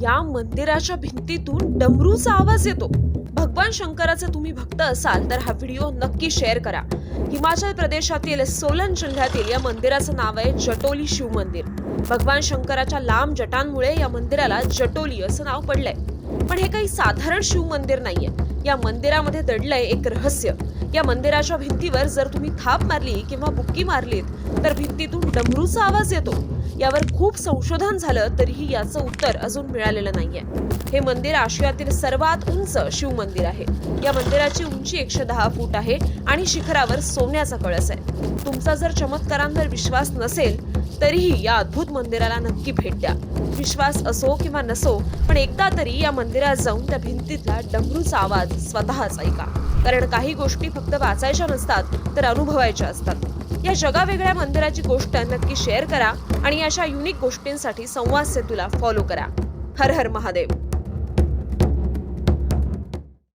या मंदिराच्या भिंतीतून डमरूचा आवाज येतो. भगवान शंकराचे तुम्ही भक्त असाल तर हा व्हिडिओ नक्की शेअर करा. हिमाचल प्रदेशातील सोलन जिल्ह्यातील या मंदिराचं नाव आहे जटोली शिव मंदिर. भगवान शंकराच्या लांब जटांमुळे या मंदिराला जटोली असं नाव पडलंय. पण हे काही साधारण शिव मंदिर नाहीये. या मंदिरामध्ये दडलंय एक रहस्य. या मंदिराच्या भिंतीवर जर तुम्ही थाप मारली किंवा बुक्की मारलीत तर भिंतीतून डमरूचा आवाज येतो. यावर खूप संशोधन झालं तरीही याचं उत्तर अजून मिळालेलं नाहीये. हे मंदिर आशियातील सर्वात उंच शिव मंदिर आहे. या मंदिराची उंची 110 फूट आहे आणि शिखरावर सोन्याचा कळस आहे. तुमचा जर चमत्कारांवर विश्वास नसेल तरीही या अद्भुत मंदिराला नक्की भेट द्या. विश्वास असो किंवा नसो, पण एकदा तरी या मंदिरात जाऊन त्या भिंतीतला डमरूचा आवाज स्वतःच ऐका. कारण काही गोष्टी फक्त वाचायच्या नसतात तर अनुभवायच्या असतात. या जगावेगळ्या मंदिराची गोष्ट नक्की शेअर करा आणि अशा युनिक गोष्टींसाठी संवाद सेतूला फॉलो करा. हर हर महादेव.